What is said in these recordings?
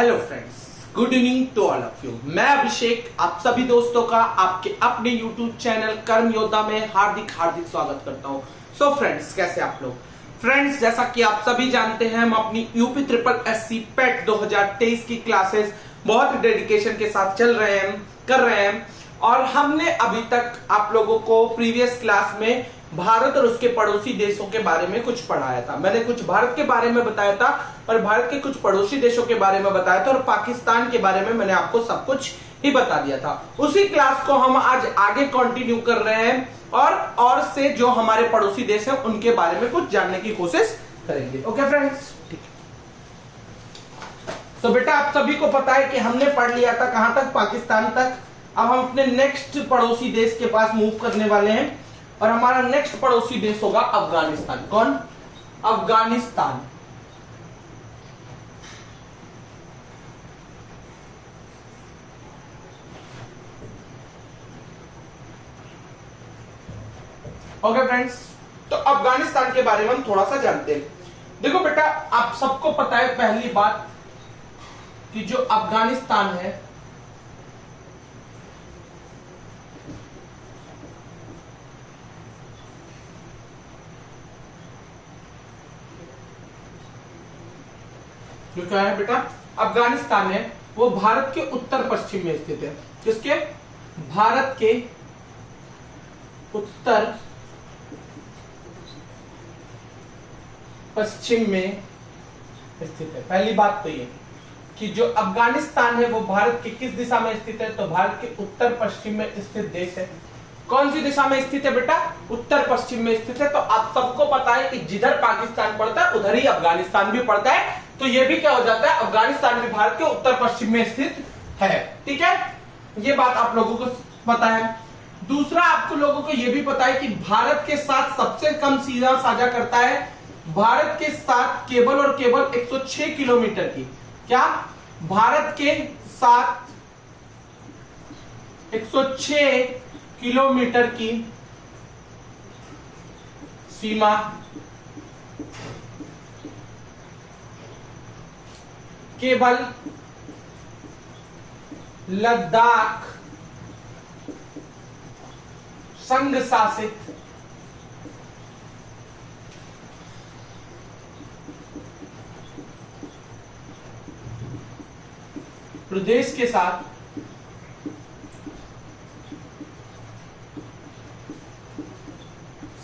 Hello friends, good evening to all of you. मैं अभिषेक आप सभी दोस्तों का आपके अपने यूट्यूब चैनल कर्म योद्धा में हार्दिक स्वागत करता हूं। सो फ्रेंड्स, कैसे आप लोग? फ्रेंड्स, जैसा कि आप सभी जानते हैं, हम अपनी यूपी ट्रिपल एससी पेट 2023 की क्लासेस बहुत डेडिकेशन के साथ कर रहे हैं और हमने अभी तक आप लोगों को प्रीवियस क्लास में भारत और उसके पड़ोसी देशों के बारे में कुछ पढ़ाया था। मैंने कुछ भारत के बारे में बताया था और भारत के कुछ पड़ोसी देशों के बारे में बताया था और पाकिस्तान के बारे में मैंने आपको सब कुछ ही बता दिया था। उसी क्लास को हम आज आगे कंटिन्यू कर रहे हैं और से जो हमारे पड़ोसी देश हैं उनके बारे में कुछ जानने की कोशिश करेंगे। ओके फ्रेंड्स, ठीक है। तो बेटा, आप सभी को पता है कि हमने पढ़ लिया था कहां तक? पाकिस्तान तक। अब हम अपने नेक्स्ट पड़ोसी देश के पास मूव करने वाले हैं और हमारा नेक्स्ट पड़ोसी देश होगा अफगानिस्तान। कौन? अफगानिस्तान। ओके फ्रेंड्स, तो अफगानिस्तान के बारे में हम थोड़ा सा जानते हैं। देखो बेटा, आप सबको पता है पहली बात कि जो अफगानिस्तान है जो क्या है बेटा, अफगानिस्तान है वो भारत के उत्तर पश्चिम में स्थित है। किसके? भारत के उत्तर पश्चिम में स्थित है। पहली बात तो ये कि जो अफगानिस्तान है वो भारत के किस दिशा में स्थित है? तो भारत के उत्तर पश्चिम में स्थित देश है। कौन सी दिशा में स्थित है बेटा? उत्तर पश्चिम में स्थित है। तो आप सबको पता है कि जिधर पाकिस्तान पड़ता है उधर ही अफगानिस्तान भी पड़ता है। तो ये भी क्या हो जाता है? अफगानिस्तान भी भारत के उत्तर पश्चिम में स्थित है। ठीक है, ये बात आप लोगों को पता है। दूसरा, आपको लोगों को यह भी पता है कि भारत के साथ सबसे कम सीमा साझा करता है भारत के साथ केवल और केवल 106 किलोमीटर की। क्या? भारत के साथ 106 किलोमीटर की सीमा केवल लद्दाख संघ शासित प्रदेश के साथ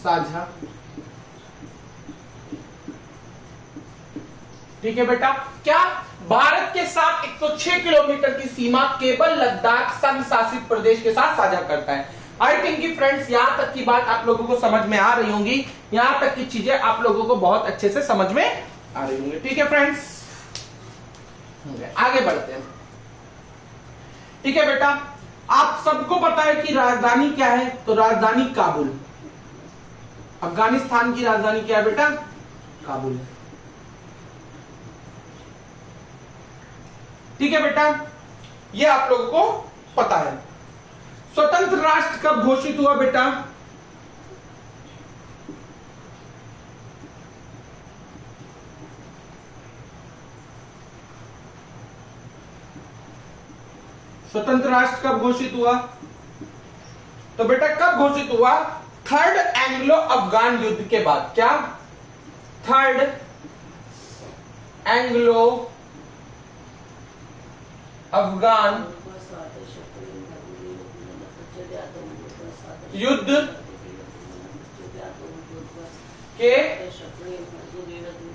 साझा। ठीक है बेटा, क्या? भारत के साथ 106 किलोमीटर की सीमा केवल लद्दाख संघ शासित प्रदेश के साथ साझा करता है। आई थिंक कि फ्रेंड्स, यहां तक की बात आप लोगों को समझ में आ रही होंगी। यहां तक की चीजें आप लोगों को बहुत अच्छे से समझ में आ रही होंगी। ठीक है फ्रेंड्स, आगे बढ़ते हैं। ठीक है बेटा, आप सबको पता है कि राजधानी क्या है? तो राजधानी काबुल। अफगानिस्तान की राजधानी क्या है बेटा? काबुल। ठीक है बेटा, ये आप लोगों को पता है। स्वतंत्र राष्ट्र कब घोषित हुआ बेटा? स्वतंत्र राष्ट्र कब घोषित हुआ? तो बेटा कब घोषित हुआ? थर्ड एंग्लो अफगान युद्ध के बाद। क्या? थर्ड एंग्लो अफगान युद्ध के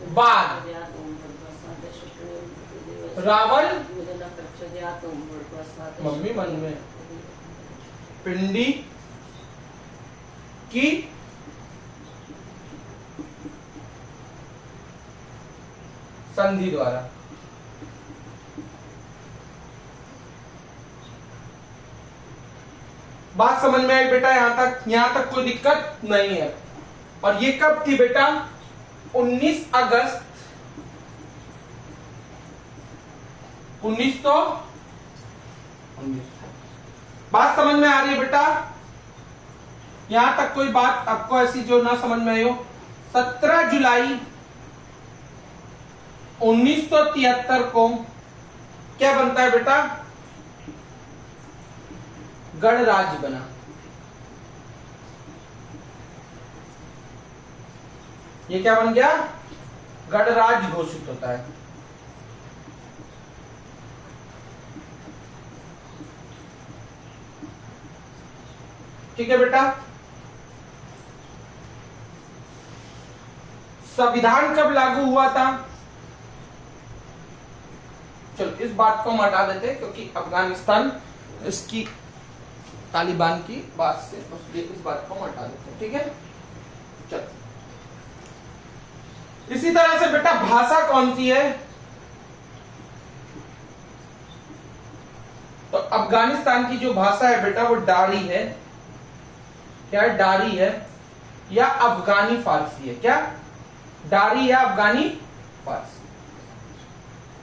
बाद रावल मम्मी मन में पिंडी की संधि द्वारा बात समझ में आई बेटा? यहां तक कोई दिक्कत नहीं है। और ये कब थी बेटा? 19 अगस्त 1919। बात समझ में आ रही है बेटा? यहां तक कोई बात आपको ऐसी जो ना समझ में आई हो? 17 जुलाई 1973 को क्या बनता है बेटा, गणराज्य बना। ये क्या बन गया, गणराज्य घोषित होता है। ठीक है बेटा। संविधान कब लागू हुआ था, चलो इस बात को हम हटा देते क्योंकि अफगानिस्तान इसकी तालिबान की बात से, इसलिए इस बात को हम हटा देते। ठीक है, चलो इसी तरह से बेटा भाषा कौन सी है, तो अफगानिस्तान की जो भाषा है बेटा वो डारी है। क्या है, डारी है या अफगानी फारसी है। क्या, डारी या अफगानी फारसी।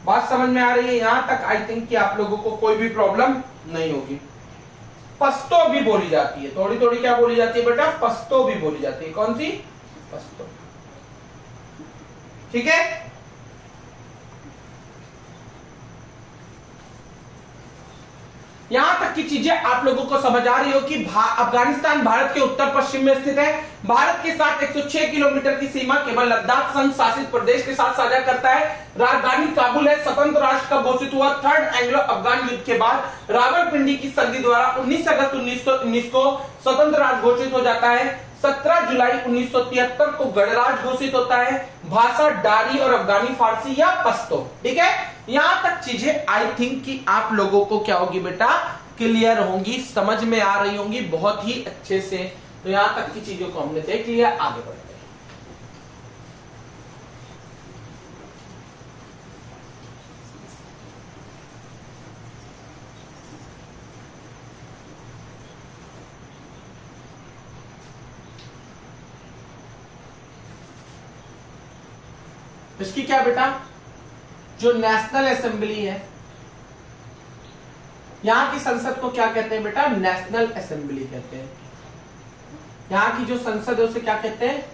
बात समझ में आ रही है यहां तक? आई थिंक कि आप लोगों को कोई भी प्रॉब्लम नहीं होगी। पश्तो भी बोली जाती है, थोड़ी थोड़ी क्या बोली जाती है बेटा, पश्तो भी बोली जाती है। कौन सी, पश्तो। ठीक है, यहां तक की चीजें आप लोगों को समझ आ रही हो कि अफगानिस्तान भारत के उत्तर पश्चिम में स्थित है। भारत के साथ 106 किलोमीटर की सीमा केवल लद्दाख संघ शासित प्रदेश के साथ साझा करता है। राजधानी काबुल है। स्वतंत्र राष्ट्र कब घोषित हुआ, थर्ड एंग्लो अफगान युद्ध के बाद रावलपिंडी की संधि द्वारा 19 अगस्त 1919 को स्वतंत्र राष्ट्र घोषित हो जाता है। 17 जुलाई 1973 को गणराज्य घोषित होता है। भाषा डारी और अफगानी फारसी या पश्तो। ठीक है, यहां तक चीजें आई थिंक कि आप लोगों को क्या होगी बेटा, क्लियर होंगी, समझ में आ रही होंगी बहुत ही अच्छे से। तो यहां तक की चीजों को हमने देख लिया, आगे बढ़ते हैं। इसकी क्या बेटा, जो नेशनल असेंबली है, यहां की संसद को क्या कहते हैं बेटा, नेशनल असेंबली कहते हैं। यहां की जो संसद है उसे क्या कहते हैं,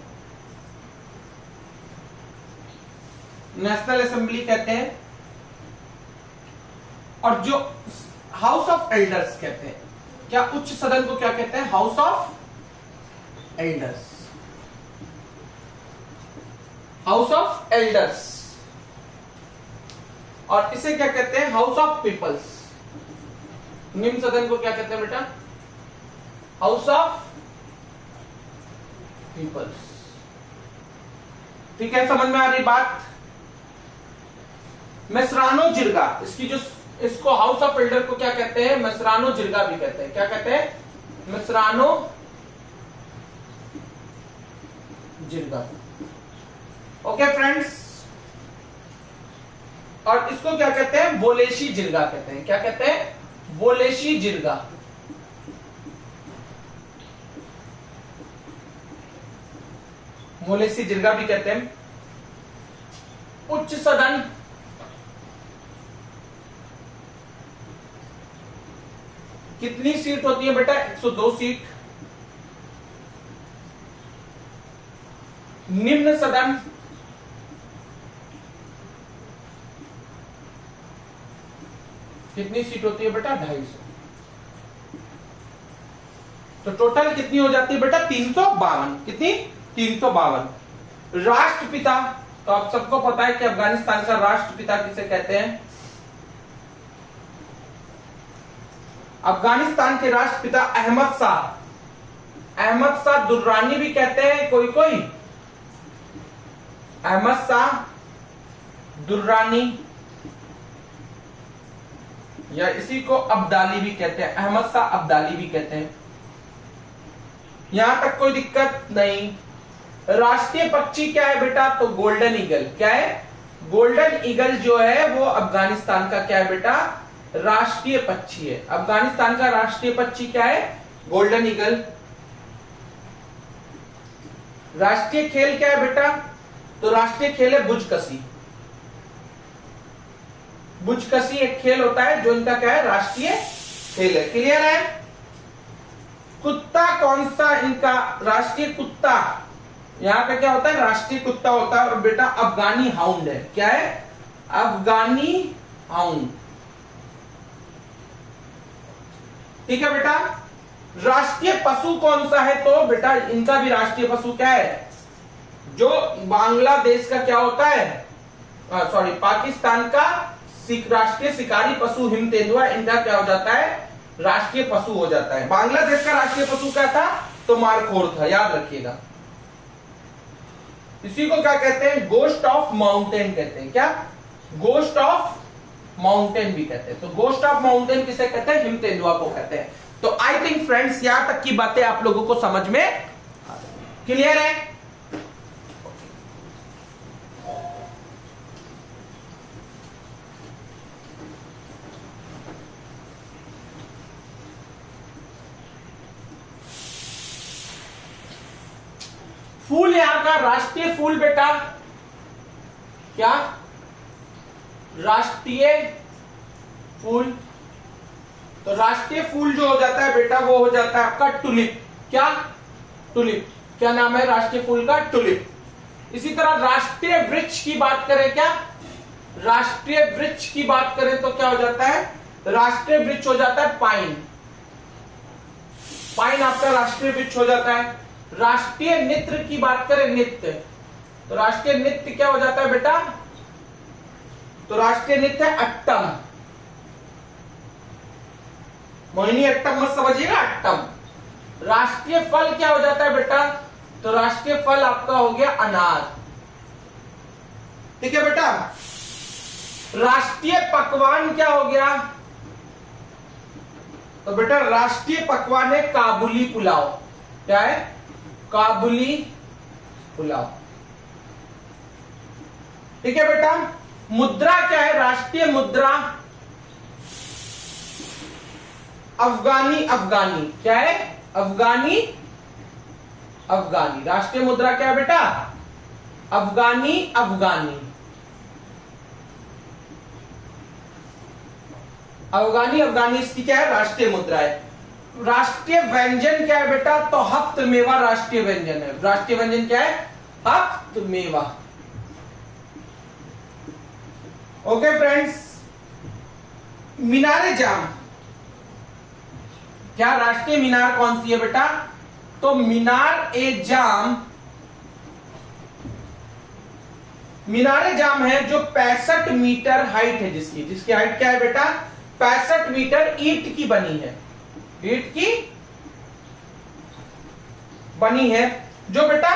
नेशनल असेंबली कहते हैं। और जो हाउस ऑफ एल्डर्स कहते हैं, क्या उच्च सदन को क्या कहते हैं, house of elders, house of elders. और इसे क्या कहते हैं, हाउस ऑफ पीपल्स। निम्न सदन को क्या कहते हैं बेटा, हाउस ऑफ पीपल्स। ठीक है, समझ में आ रही बात। मेसरानो जिरगा, इसकी जो, इसको हाउस ऑफ एल्डर को क्या कहते हैं, मेसरानो जिरगा भी कहते हैं। क्या कहते हैं, मेसरानो जिरगा। ओके फ्रेंड्स, और इसको क्या कहते हैं, बोलेशी जिरगा कहते हैं। क्या कहते हैं, बोलेशी जिरगा। बोलेशी जिरगा भी कहते हैं। उच्च सदन, कितनी सीट होती है बेटा, 102 सीट। निम्न सदन, कितनी सीट होती है बेटा, 250। तो टोटल कितनी हो जाती है बेटा, 352। कितनी, 352। राष्ट्रपिता, तो आप सबको पता है कि अफगानिस्तान का राष्ट्रपिता किसे कहते हैं, अफगानिस्तान के राष्ट्रपिता अहमद शाह। अहमद शाह दुर्रानी भी कहते हैं कोई कोई, अहमद शाह दुर्रानी, या इसी को अब्दाली भी कहते हैं, अहमद शाह अब्दाली भी कहते हैं। यहां तक कोई दिक्कत नहीं। राष्ट्रीय पक्षी क्या है बेटा, तो गोल्डन ईगल। क्या है, गोल्डन ईगल जो है वो अफगानिस्तान का क्या है बेटा, राष्ट्रीय पक्षी है। अफगानिस्तान का राष्ट्रीय पक्षी क्या है, गोल्डन ईगल। राष्ट्रीय खेल क्या है बेटा, तो राष्ट्रीय खेल है बुजकशी। बुजकशी एक खेल होता है जो इनका क्या है, राष्ट्रीय खेल है। क्लियर है। कुत्ता कौन सा इनका राष्ट्रीय, कुत्ता यहां पे क्या होता है, राष्ट्रीय कुत्ता होता है। और बेटा अफगानी हाउंड है। क्या है, अफगानी हाउंड। ठीक है बेटा। राष्ट्रीय पशु कौन सा है, तो बेटा इनका भी राष्ट्रीय पशु क्या है, जो बांग्लादेश का क्या होता है, सॉरी पाकिस्तान का राष्ट्रीय शिकारी पशु हिम तेंदुआ, इनका क्या हो जाता है, राष्ट्रीय पशु हो जाता है। बांग्लादेश का राष्ट्रीय पशु क्या था, तो मारखोर था, याद रखिएगा। इसी को क्या कहते हैं, गोस्ट ऑफ माउंटेन कहते हैं। क्या, गोस्ट ऑफ माउंटेन भी कहते हैं। तो गोस्ट ऑफ माउंटेन किसे कहते हैं, हिम तेंदुआ को कहते हैं। तो आई थिंक फ्रेंड्स यहां तक की बातें आप लोगों को समझ में क्लियर है। फूल यहां का राष्ट्रीय फूल बेटा क्या, राष्ट्रीय फूल, तो राष्ट्रीय फूल जो हो जाता है बेटा वो हो जाता है आपका टुलिप। क्या, टुलिप, क्या नाम है राष्ट्रीय फूल का, टुलिप। इसी तरह राष्ट्रीय वृक्ष की बात करें, क्या राष्ट्रीय वृक्ष की बात करें तो क्या हो जाता है, राष्ट्रीय वृक्ष हो जाता है पाइन। पाइन आपका राष्ट्रीय वृक्ष हो जाता है। राष्ट्रीय नृत्य की बात करें, नृत्य, तो राष्ट्रीय नृत्य क्या हो जाता है बेटा, तो राष्ट्रीय नृत्य है अट्टम। मोहिनी अट्टम मत समझिएगा, अट्टम। राष्ट्रीय फल क्या हो जाता है बेटा, तो राष्ट्रीय फल आपका हो गया अनार। ठीक है बेटा। राष्ट्रीय पकवान क्या हो गया, तो बेटा राष्ट्रीय पकवान है काबुली पुलाव। क्या है, काबुली पुलाव। ठीक है बेटा। मुद्रा क्या है, राष्ट्रीय मुद्रा अफगानी, अफगानी। क्या है, अफगानी, अफगानी। राष्ट्रीय मुद्रा क्या है बेटा, अफगानी, अफगानी, अफगानी, अफगानी इसकी क्या है, राष्ट्रीय मुद्रा है। राष्ट्रीय व्यंजन क्या है बेटा, तो हफ्त मेवा राष्ट्रीय व्यंजन है। राष्ट्रीय व्यंजन क्या है, हफ्त मेवा। Okay friends. मीनारे जाम, क्या राष्ट्रीय मीनार कौन सी है बेटा, तो मीनार ए जाम, मीनारे जाम है जो 65 मीटर हाइट है, जिसकी हाइट क्या है बेटा, 65 मीटर ईंट की बनी है, ईंट की बनी है, जो बेटा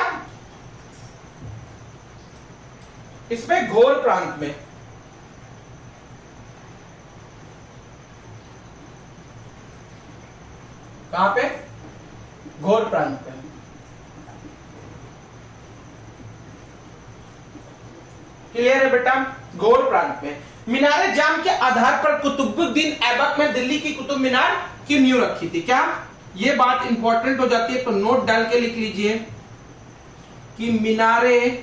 इसमें घोर प्रांत में, कहां पे, घोर प्रांत में। क्लियर है बेटा, घोर प्रांत में। मीनारे जाम के आधार पर कुतुबुद्दीन ऐबक में दिल्ली की कुतुब मीनार की नींव रखी थी। क्या, ये बात इंपॉर्टेंट हो जाती है, तो नोट डाल के लिख लीजिए कि मीनारे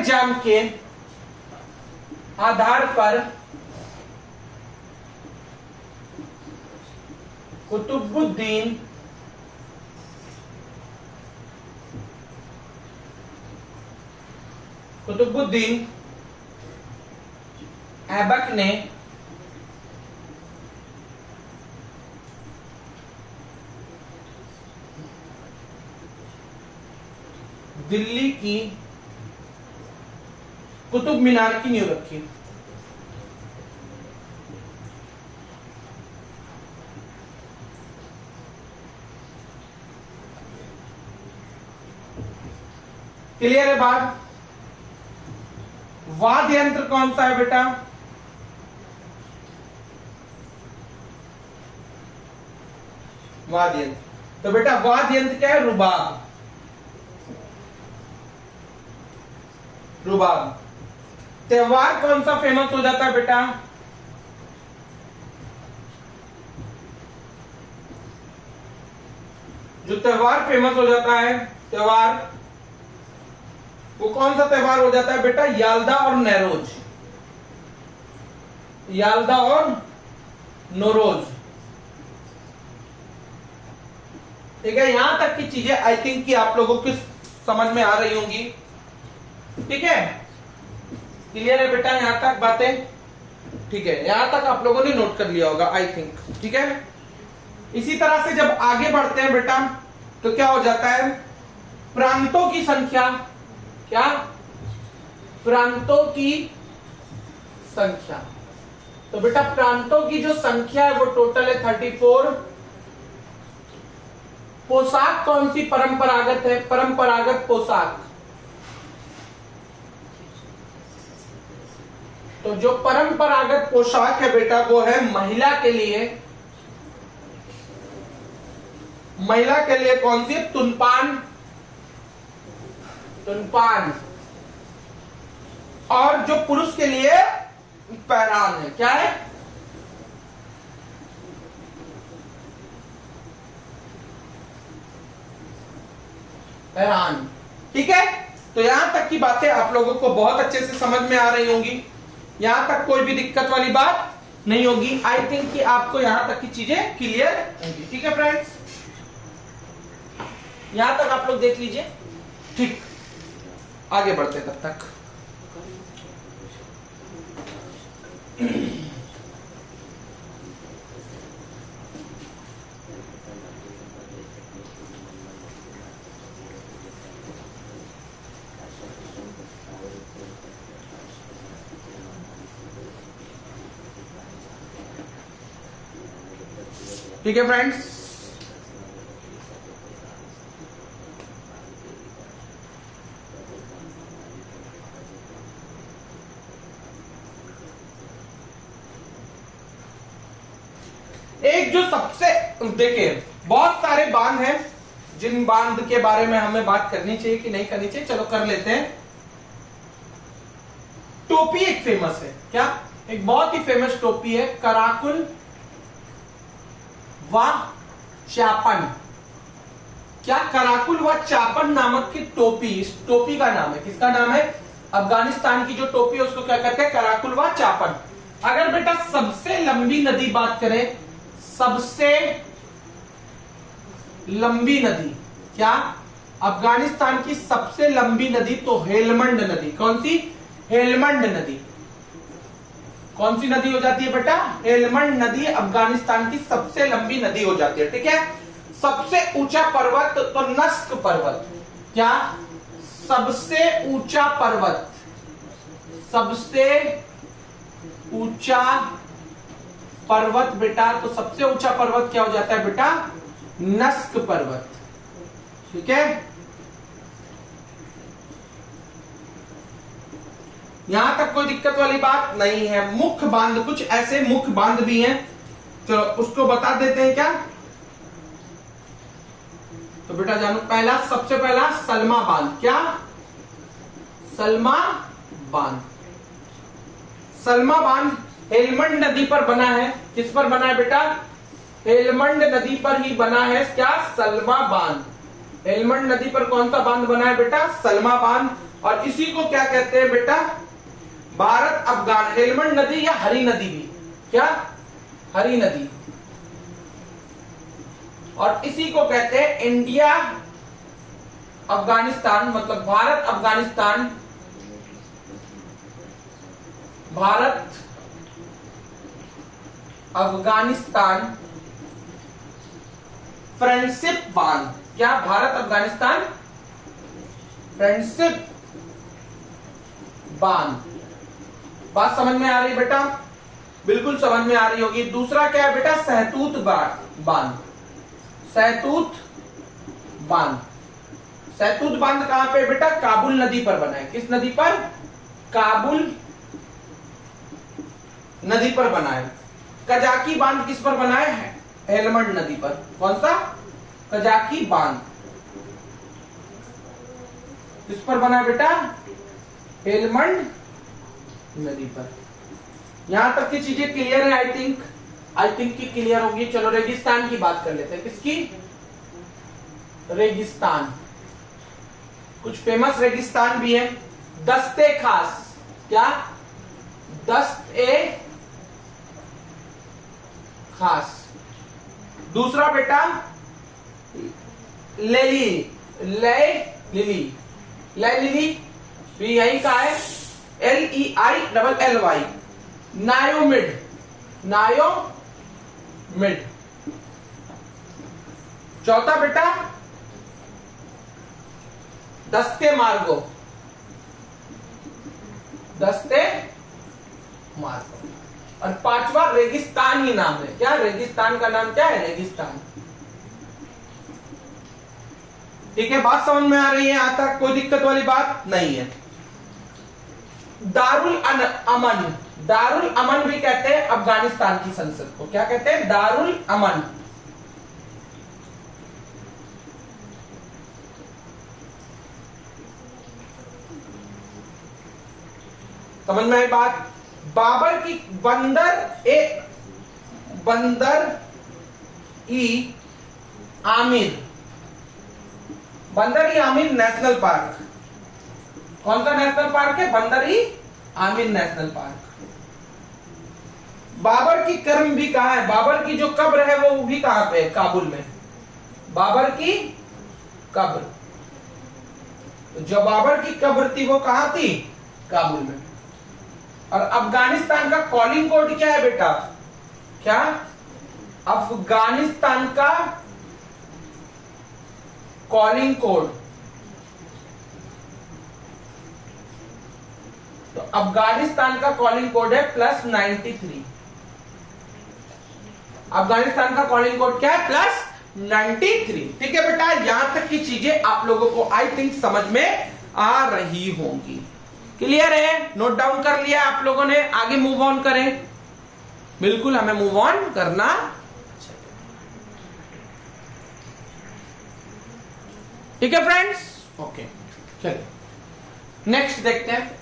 जाम के आधार पर कुतुबुद्दीन ऐबक ने दिल्ली की कुतुब मीनार की नींव रखी। क्लियर है बात। वाद्य यंत्र कौन सा है बेटा, वाद्य यंत्र, तो बेटा वाद्य यंत्र क्या है, रुबाब, रुबाब। त्योहार कौन सा फेमस हो जाता है बेटा, जो त्योहार फेमस हो जाता है, त्योहार वो कौन सा त्योहार हो जाता है बेटा, याल्दा और नौरोज, याल्दा और नौरोज। ठीक है, यहां तक की चीजें आई थिंक कि आप लोगों की समझ में आ रही होंगी। ठीक है, क्लियर है बेटा यहां तक बातें? ठीक है, यहां तक आप लोगों ने नोट कर लिया होगा आई थिंक। ठीक है, इसी तरह से जब आगे बढ़ते हैं बेटा तो क्या हो जाता है, प्रांतों की संख्या, क्या प्रांतों की संख्या। तो बेटा प्रांतों की जो संख्या है वो टोटल है 34। पोशाक कौन सी परंपरागत है? परंपरागत पोशाक, तो जो परंपरागत पोशाक है बेटा वो है महिला के लिए, महिला के लिए कौन सी? तुनपान, तुनपान। और जो पुरुष के लिए पैरान है, क्या है? पैरान। ठीक है, तो यहां तक की बातें आप लोगों को बहुत अच्छे से समझ में आ रही होंगी, यहां तक कोई भी दिक्कत वाली बात नहीं होगी। आई थिंक कि आपको यहां तक की चीजें क्लियर होंगी। ठीक है फ्रेंड्स, यहां तक आप लोग देख लीजिए। ठीक, आगे बढ़ते तब तक। ठीक है फ्रेंड्स, एक जो सबसे, देखिए बहुत सारे बांध हैं जिन बांध के बारे में हमें बात करनी चाहिए कि नहीं करनी चाहिए, चलो कर लेते हैं। टोपी एक फेमस है, क्या? एक बहुत ही फेमस टोपी है, कराकुल व चापन। क्या? कराकुल व चापन नामक की टोपी, इस टोपी का नाम है, किसका नाम है? अफगानिस्तान की जो टोपी है उसको क्या कहते हैं? कराकुल व चापन। अगर बेटा सबसे लंबी नदी बात करें, सबसे लंबी नदी, क्या? अफगानिस्तान की सबसे लंबी नदी तो हेलमंड नदी। कौन सी? हेलमंड नदी। कौन सी नदी हो जाती है बेटा? हेलमंड नदी अफगानिस्तान की सबसे लंबी नदी हो जाती है। ठीक है, सबसे ऊंचा पर्वत तो नस्क पर्वत। क्या? सबसे ऊंचा पर्वत, सबसे ऊंचा पर्वत बेटा, तो सबसे ऊंचा पर्वत क्या हो जाता है बेटा? नस्क पर्वत। ठीक है, यहां तक कोई दिक्कत वाली बात नहीं है। मुख्य बांध, कुछ ऐसे मुख्य बांध भी हैं, तो उसको बता देते हैं क्या? तो बेटा जानो, पहला, सबसे पहला सलमा बांध। क्या? सलमा बांध। सलमा बांध हेलमंड नदी पर बना है। किस पर बना है बेटा? हेलमंड नदी पर ही बना है। क्या? सलमा बांध। हेलमंड नदी पर कौन सा बांध बना है बेटा? सलमा बांध। और इसी को क्या कहते हैं बेटा? भारत अफगान, हेलमंड नदी या हरी नदी भी, क्या? हरी नदी। और इसी को कहते हैं इंडिया अफगानिस्तान, मतलब भारत अफगानिस्तान, भारत अफगानिस्तान फ्रेंडशिप बांध। क्या? भारत अफगानिस्तान फ्रेंडशिप बांध। बात समझ में आ रही बेटा? बिल्कुल समझ में आ रही होगी। दूसरा क्या है बेटा? सहतूत बांध। सहतूत बांध। सहतूत बांध कहां पे बेटा? काबुल नदी पर बना है। किस नदी पर? काबुल नदी पर बना है। कजाकी बांध किस पर बना है? हेलमंड नदी पर। कौन सा? कजाकी बांध। किस पर बना है बेटा? हेलमंड नदी पर। यहां तक की चीजें क्लियर है? आई थिंक की क्लियर होगी। चलो रेगिस्तान की बात कर लेते हैं। किसकी? रेगिस्तान। कुछ फेमस रेगिस्तान भी है। दस्ते खास। क्या? दस्ते खास। दूसरा बेटा लेली, ले लिली, ले लिली भी यही का है, LEILLY, नायोमिड, नायोमिड। चौथा बेटा दस्ते मार्गो, दस्ते मार्गो। और पांचवा रेगिस्तान ही नाम है। क्या रेगिस्तान का नाम क्या है? रेगिस्तान। ठीक है, बात समझ में आ रही है? यहां तक कोई दिक्कत वाली बात नहीं है। दारुल अमन, दारुल अमन भी कहते हैं अफगानिस्तान की संसद को। क्या कहते हैं? दारुल अमन। समझ में आई बात? बाबर की बंदर ई आमिर, बंदर ई आमिर नेशनल पार्क। कौन सा नेशनल पार्क है? बंदर ई आमिर नेशनल पार्क। बाबर की कर्म भी कहां है? बाबर की जो कब्र है वो भी कहां पे है? काबुल में। बाबर की कब्र, जो बाबर की कब्र थी वो कहां थी? काबुल में। और अफगानिस्तान का कॉलिंग कोड क्या है बेटा? क्या? अफगानिस्तान का कॉलिंग कोड, तो अफगानिस्तान का कॉलिंग कोड है +93। अफगानिस्तान का कॉलिंग कोड क्या है? +93। ठीक है बेटा, यहां तक की चीजें आप लोगों को आई थिंक समझ में आ रही होंगी। क्लियर है? नोट डाउन कर लिया आप लोगों ने? आगे मूव ऑन करें। बिल्कुल हमें मूव ऑन करना। ठीक है फ्रेंड्स? ओके, चलिए नेक्स्ट देखते हैं।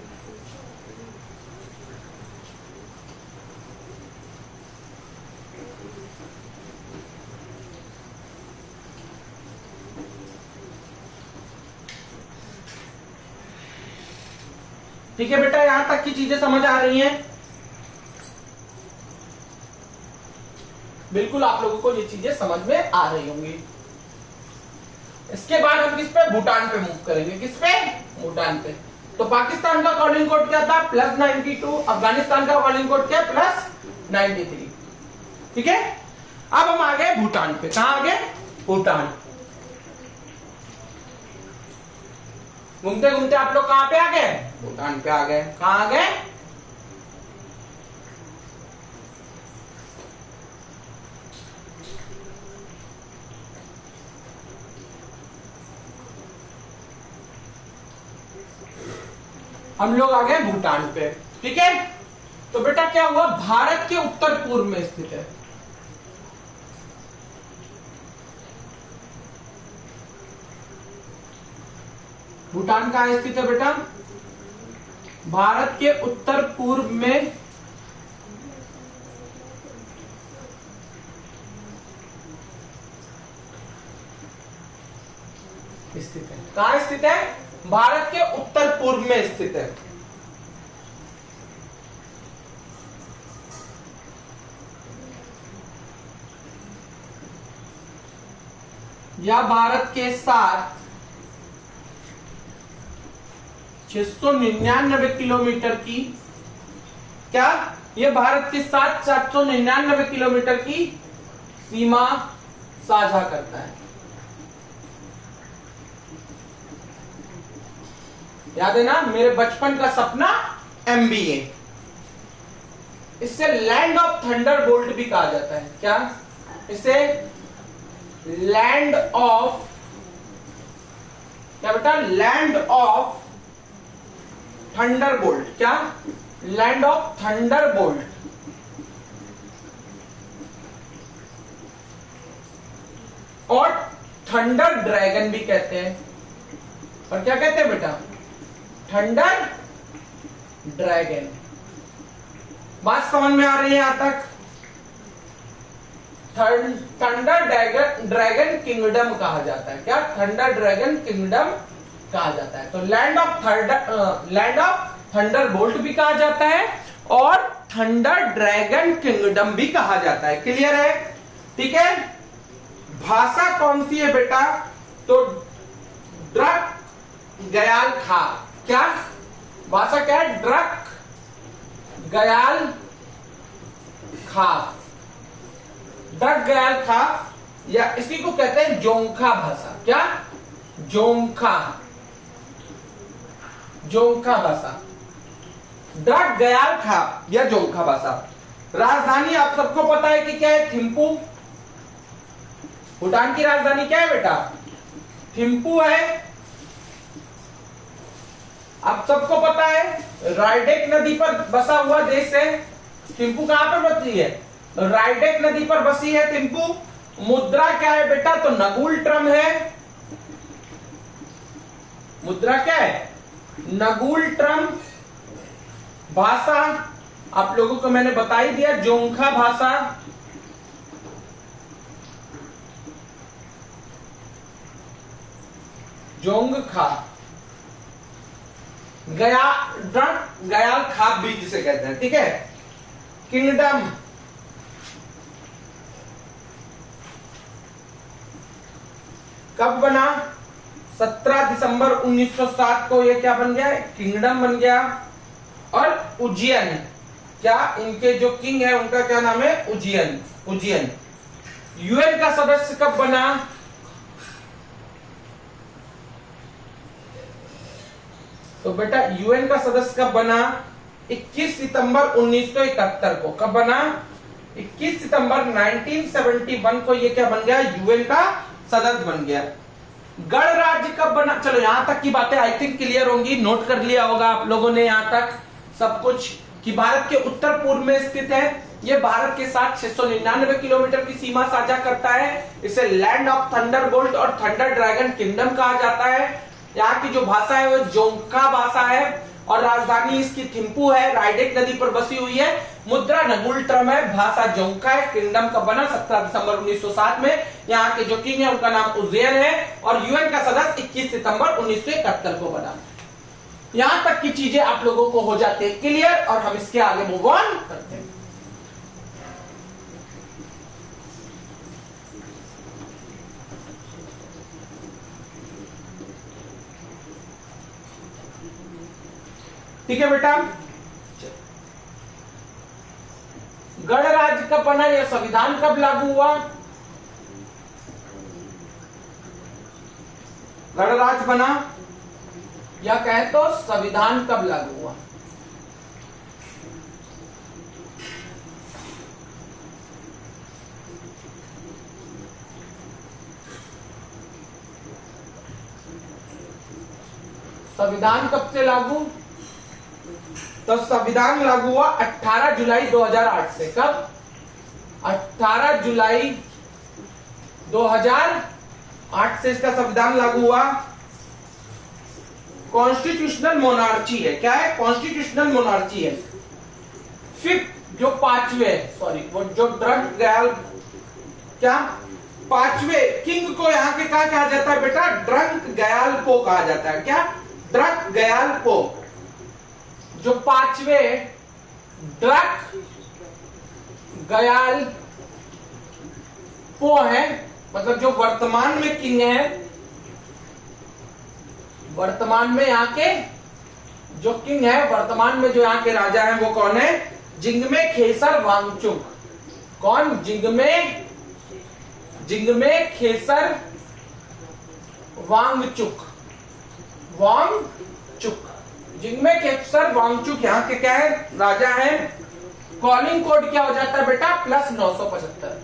ठीक है बेटा, यहां तक की चीजें समझ आ रही हैं? बिल्कुल आप लोगों को ये चीजें समझ में आ रही होंगी। इसके बाद हम किस पे? भूटान पे मूव करेंगे। किस पे? भूटान पे। तो पाकिस्तान का कॉलिंग कोड क्या था? +92। अफगानिस्तान का कॉलिंग कोड क्या? +93। ठीक है, अब हम आ गए भूटान पे। कहां आ गए? भूटान। घूमते घूमते आप लोग कहां पे आ गए? भूटान पे आ गए। कहां आ गए? हम लोग आ गए भूटान पे। ठीक है, तो बेटा क्या हुआ? भारत के उत्तर पूर्व में स्थित है। भूटान कहां स्थित है बेटा? भारत के उत्तर पूर्व में स्थित है। कहां स्थित है? भारत के उत्तर पूर्व में स्थित है। या भारत के साथ 699 किलोमीटर की, क्या यह भारत के साथ 799 किलोमीटर की सीमा साझा करता है। याद है ना, मेरे बचपन का सपना MBA। इससे लैंड ऑफ थंडर बोल्ट भी कहा जाता है। क्या? इसे लैंड ऑफ, क्या बेटा? Land of thunderbolt. क्या? Land of thunderbolt. और थंडर ड्रैगन भी कहते हैं। और क्या कहते हैं बेटा? Thunder dragon. बात समझ में आ रही है यहां तक? थंडर ड्रैगन किंगडम कहा जाता है। क्या? थंडर ड्रैगन किंगडम कहा जाता है। तो लैंड ऑफ थंडर बोल्ट भी कहा जाता है और थंडर ड्रैगन किंगडम भी कहा जाता है। क्लियर है? ठीक है, भाषा कौन सी है बेटा? तो ड्रग गयाल खा। क्या? भाषा क्या है? ड्रक गयाल खाफ, ड्रक गयाल खाफ, या इसी को कहते हैं जोंखा भाषा। क्या? जोंखा, जोंखा भाषा, ड्रक गयाल खाफ या जोंखा भाषा। राजधानी आप सबको पता है कि क्या है? थिम्पू। भूटान की राजधानी क्या है बेटा? थिम्पू है। आप सबको पता है रायडेक नदी पर बसा हुआ देश है। थिम्पू कहां पर बसी है? रायडेक नदी पर बसी है थिम्पू। मुद्रा क्या है बेटा? तो नगुल ट्रम है। मुद्रा क्या है? नगुल ट्रम। भाषा आप लोगों को मैंने बता ही दिया, जोंखा भाषा। जोंगखा, गयाल खाप भी जिसे कहते हैं, ठीक है। किंगडम, कब बना? 17 दिसंबर 1907 को ये क्या बन गया? किंगडम बन गया। और उज्जैन, क्या इनके जो किंग है उनका क्या नाम है? उज्जैन। उज्जैन। यूएन का सदस्य कब बना? तो बेटा यूएन का सदस्य कब बना? 21 सितंबर 1971 को। कब बना? 21 सितंबर 1971 को ये क्या बन गया? यूएन का सदस्य बन गया। गणराज्य कब बना? चलो यहां तक की बातें आई थिंक क्लियर होंगी, नोट कर लिया होगा आप लोगों ने यहां तक सब कुछ, कि भारत के उत्तर पूर्व में स्थित है। ये भारत के साथ 699 किलोमीटर की सीमा साझा करता है। इसे लैंड ऑफ थंडरबोल्ट और थंडर ड्रैगन किंगडम कहा जाता है। यहाँ की जो भाषा है वो जोंखा भाषा है और राजधानी इसकी थिम्पू है, रायडेक नदी पर बसी हुई है। मुद्रा नगुल ट्रम है, भाषा जोंखा है। किंगडम कब बना? 17 दिसंबर 1907 में। यहाँ के जो किंग है उनका नाम उज्जैन है और यूएन का सदस्य 21 सितंबर 1971 को बना। यहां तक की चीजें आप लोगों को हो जाती है क्लियर और हम इसके आगे मूव ऑन करते हैं। ठीक है बेटा। गणराज्य कब बना या संविधान कब लागू हुआ? गणराज्य बना या कहे तो संविधान कब लागू हुआ? संविधान कब से लागू? तो संविधान लागू हुआ 18 जुलाई 2008 से। कब? 18 जुलाई 2008 से इसका संविधान लागू हुआ। कॉन्स्टिट्यूशनल मोनार्ची है। क्या है? कॉन्स्टिट्यूशनल मोनार्ची है। फिफ्थ जो पांचवे, सॉरी वो जो ड्रक गयाल, क्या पांचवे किंग को यहाँ के क्या कहा जाता है बेटा? ड्रक गयाल पो कहा जाता है। क्या? ड्रक गयाल पो। जो पांचवे ड्रक गयाल पो है, मतलब जो वर्तमान में किंग है, वर्तमान में यहाँ के जो किंग है, वर्तमान में जो यहाँ के राजा हैं वो कौन है? जिंगमे खेसर वांगचुक। कौन? जिंगमे खेसर वांगचुक। वांगचुक, जिंगमे खेसर वांगचुक यहाँ के क्या है? राजा हैं। कॉलिंग कोड क्या हो जाता है बेटा? +975।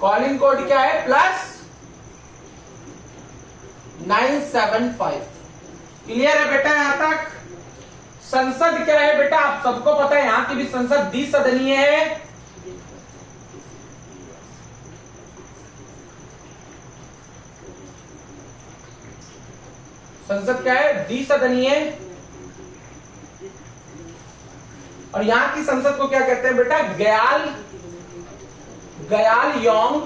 कॉलिंग कोड क्या है? +975। क्लियर है बेटा यहां तक? संसद क्या है बेटा? आप सबको पता है यहां की भी संसद द्विसदनीय है। संसद क्या है? द्विसदनीय। और यहां की संसद को क्या कहते हैं बेटा? गयाल योंग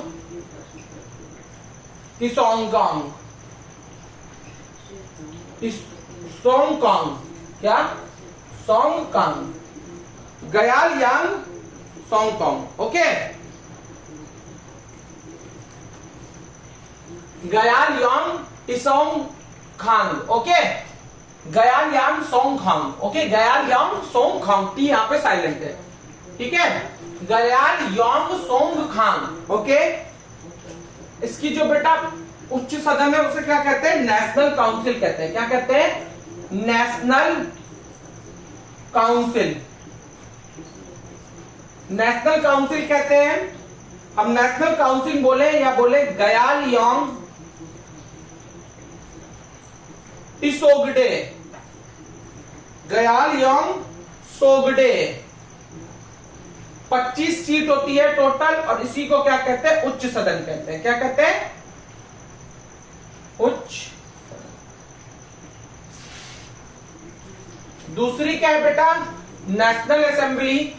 किसोंगकांग। सोंगकांग, क्या? Tshokhang. Gyalyong Tshokhang. Okay, Gyalyong Tshokhang. Okay, Gyalyong Tshokhang. Okay, Gyalyong Tshokhang, T यहाँ पे साइलेंट है, ठीक है। गयालियांग सोंगखांग। ओके, इसकी जो बेटा उच्च सदन है उसे क्या कहते हैं? नेशनल काउंसिल कहते हैं। क्या कहते हैं? National council. नेशनल काउंसिल कहते हैं। हम नेशनल काउंसिल बोले या बोले गयालियांग टिसोगडे, गयालियांग सोगडे। 25 सीट होती है टोटल, और इसी को क्या कहते हैं? उच्च सदन कहते हैं। क्या कहते हैं? उच्च। दूसरी क्या है बेटा? National assembly.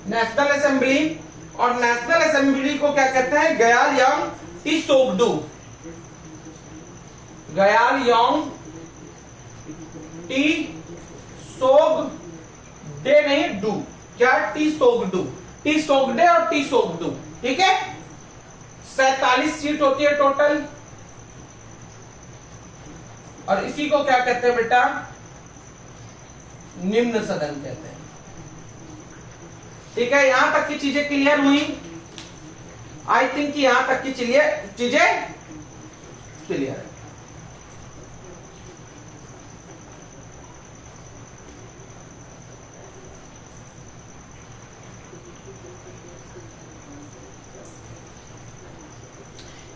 नेशनल असेंबली, और नेशनल असेंबली को क्या कहते हैं? गयालियांग टिसोगडू। गयालियांग टिसोगडे नहीं, डू। क्या? टिसोगडू, टिसोगडे और टिसोगडू, ठीक है। 47 सीट होती है टोटल, और इसी को क्या कहते हैं बेटा? निम्न सदन कहते हैं। ठीक है, यहां तक की चीजें क्लियर हुई? आई थिंक यहां तक की चीजें क्लियर है।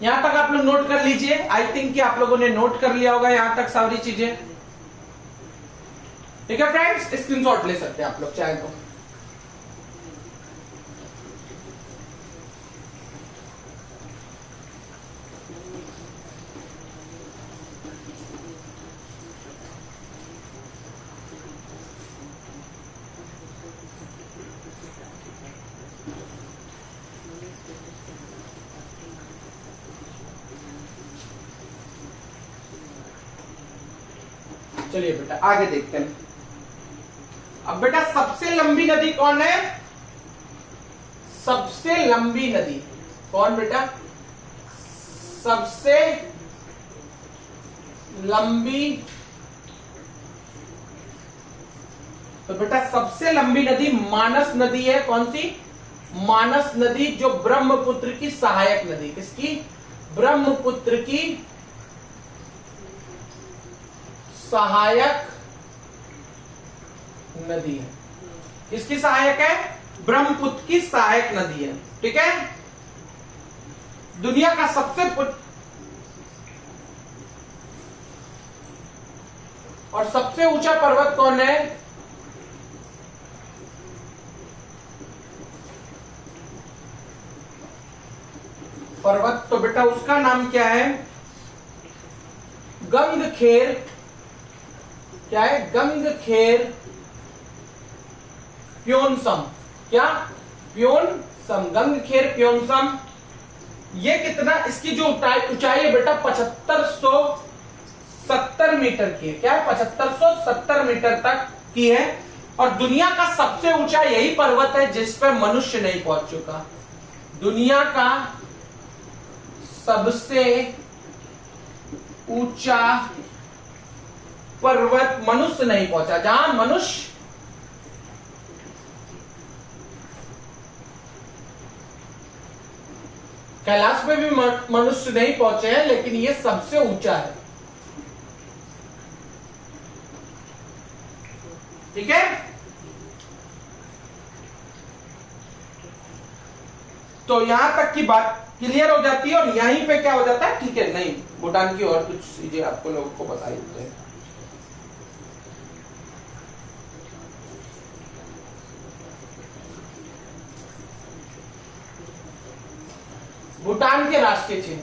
यहां तक आप लोग नोट कर लीजिए। आई थिंक कि आप लोगों ने नोट कर लिया होगा यहां तक सारी चीजें। ठीक है फ्रेंड्स, स्क्रीनशॉट ले सकते हैं आप लोग चाहे तो। चलिए बेटा आगे देखते हैं। अब बेटा सबसे लंबी नदी कौन है? सबसे लंबी नदी कौन बेटा? सबसे लंबी, तो बेटा सबसे लंबी नदी मानस नदी है। कौन सी? मानस नदी, जो ब्रह्मपुत्र की सहायक नदी। किसकी? ब्रह्मपुत्र की सहायक नदी है। किसकी सहायक है? ब्रह्मपुत्र की सहायक नदी है, ठीक है। दुनिया का सबसे और सबसे ऊंचा पर्वत कौन है? पर्वत, तो बेटा उसका नाम क्या है? गंगखेर। क्या है? गंगखेर प्योनसम। क्या? प्योनसम, गंगखेर प्योनसम। ये कितना, इसकी जो ऊंचाई है बेटा 7570 मीटर की है। क्या है? 7570 मीटर तक की है। और दुनिया का सबसे ऊंचा यही पर्वत है जिस पर मनुष्य नहीं पहुंच चुका। दुनिया का सबसे ऊंचा पर्वत मनुष्य नहीं पहुंचा, जहां मनुष्य कैलाश पे भी मनुष्य नहीं पहुंचे हैं, लेकिन ये सबसे ऊंचा है, ठीक है। तो यहां तक की बात क्लियर हो जाती है, और यहीं पे क्या हो जाता है? ठीक है, नहीं भूटान की और कुछ चीजें आपको लोगों को बता देते हैं। भूटान के राष्ट्रीय चिन्ह,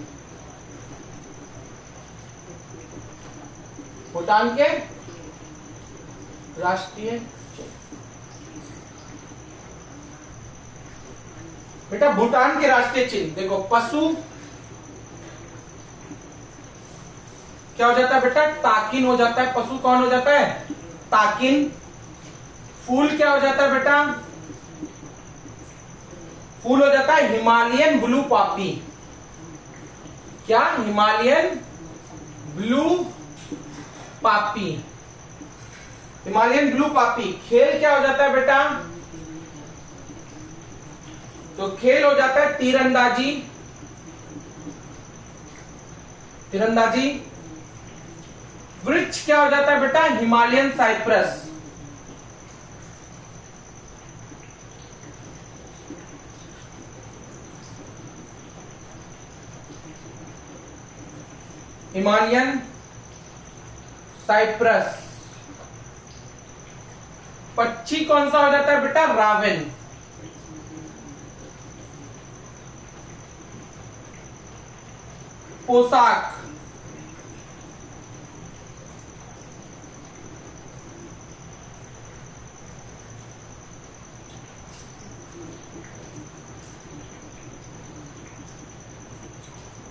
भूटान के राष्ट्रीय चिन्ह। बेटा भूटान के राष्ट्रीय चिन्ह देखो, पशु क्या हो जाता है बेटा? ताकिन हो जाता है। पशु कौन हो जाता है? ताकिन। फूल क्या हो जाता है बेटा? फूल हो जाता है हिमालयन ब्लू पॉपी। क्या? Himalayan blue Poppy. Himalayan blue Poppy. खेल क्या हो जाता है बेटा? तो खेल हो जाता है तीरंदाजी। तीरंदाजी। वृक्ष क्या हो जाता है बेटा? Himalayan cypress. Himalayan cypress. पक्षी कौन सा हो जाता है बेटा? रावण। पोशाक।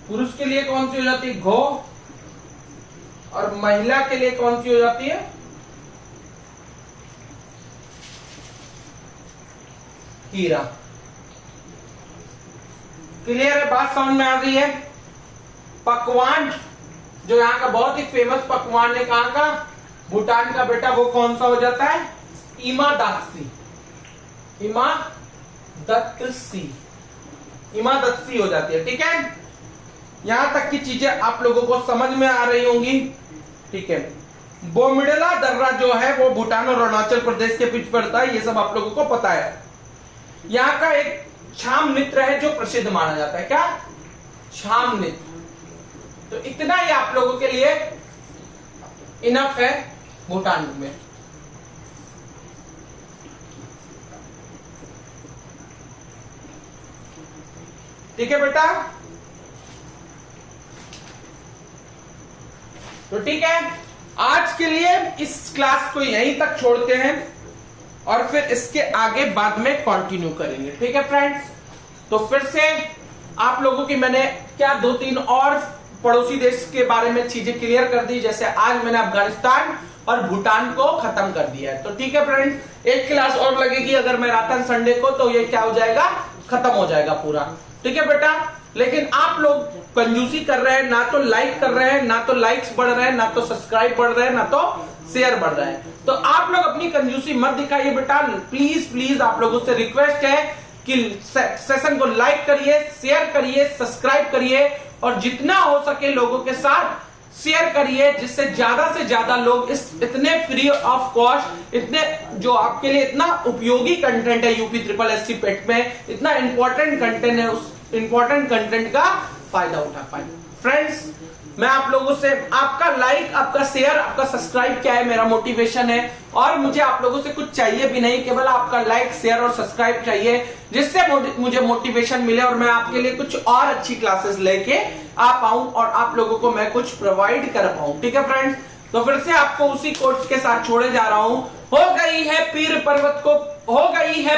पुरुष के लिए कौन सी हो जाती है? घो। और महिला के लिए कौन सी हो जाती है? हीरा। क्लियर है? बात समझ में आ रही है? पकवान, जो यहाँ का बहुत ही फेमस पकवान है, कहाँ का? भूटान का बेटा, वो कौन सा हो जाता है? इमादत्सी। इमादत्सी। इमादत्सी हो जाती है। ठीक है, यहां तक की चीजें आप लोगों को समझ में आ रही होंगी। ठीक है, बोमडिला दर्रा जो है वो भूटान और अरुणाचल प्रदेश के बीच पड़ता है, ये सब आप लोगों को पता है। यहाँ का एक छाम नृत्य है जो प्रसिद्ध माना जाता है। क्या? छाम नृत्य। तो इतना ही आप लोगों के लिए इनफ है भूटान में। ठीक है बेटा? तो ठीक है, आज के लिए इस क्लास को यहीं तक छोड़ते हैं और फिर इसके आगे बाद में कंटिन्यू करेंगे। ठीक है फ्रेंड्स? तो फिर से आप लोगों की मैंने क्या 2-3 और पड़ोसी देश के बारे में चीजें क्लियर कर दी, जैसे आज मैंने अफगानिस्तान और भूटान को खत्म कर दिया है। तो ठीक है फ्रेंड्स, एक क्लास और लगेगी अगर मैं आता हूं संडे को, तो ये क्या हो जाएगा? खत्म हो जाएगा पूरा। ठीक है बेटा? लेकिन आप लोग कंजूसी कर रहे हैं, ना तो लाइक कर रहे हैं, ना तो लाइक्स बढ़ रहे हैं, ना तो सब्सक्राइब बढ़ रहे हैं, ना तो शेयर बढ़ रहे हैं। तो आप लोग अपनी कंजूसी मत दिखाइए बेटा। प्लीज प्लीज आप लोगों से रिक्वेस्ट है कि सेशन को लाइक करिए, शेयर करिए, सब्सक्राइब करिए और जितना हो सके लोगों के साथ शेयर करिए, जिससे ज्यादा से ज्यादा लोग इस इतने फ्री ऑफ कॉस्ट, इतने जो आपके लिए इतना उपयोगी कंटेंट है यूपी ट्रिपल एससी पेट में, इतना इंपॉर्टेंट कंटेंट है, उस इंपॉर्टेंट कंटेंट का फायदा उठा पाए। फ्रेंड्स, मैं आप लोगों से, आपका लाइक, आपका शेयर, आपका सब्सक्राइब क्या है, मेरा मोटिवेशन है। और मुझे आप लोगों से कुछ चाहिए भी नहीं, केवल आपका लाइक, शेयर और सब्सक्राइब चाहिए, जिससे मुझे मोटिवेशन मिले और मैं आपके लिए कुछ और अच्छी क्लासेस लेके आ पाऊं और आप लोगों को मैं कुछ प्रोवाइड कर पाऊं। ठीक है फ्रेंड्स? तो फिर से आपको उसी कोर्स के साथ छोड़े जा रहा हूं। हो गई है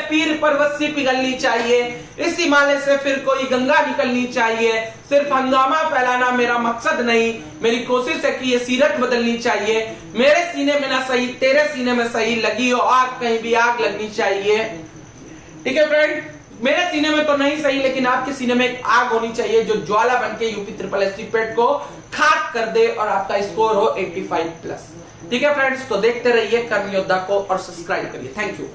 पीर पर्वत सी पिघलनी चाहिए, इस हिमालय से फिर कोई गंगा निकलनी चाहिए। सिर्फ हंगामा फैलाना मेरा मकसद नहीं, मेरी कोशिश है कि ये सीरत बदलनी चाहिए। मेरे सीने में ना सही, तेरे सीने में सही, लगी हो आग कहीं भी आग लगनी चाहिए। ठीक है फ्रेंड? मेरे सीने में तो नहीं सही, लेकिन आपके सीने में एक आग होनी चाहिए जो ज्वाला बनके यूपी ट्रिपल एससी पेट को खाक कर दे और आपका स्कोर हो 85+। ठीक है फ्रेंड्स? तो देखते रहिए कर्म योद्धा को और सब्सक्राइब करिए। Thank you.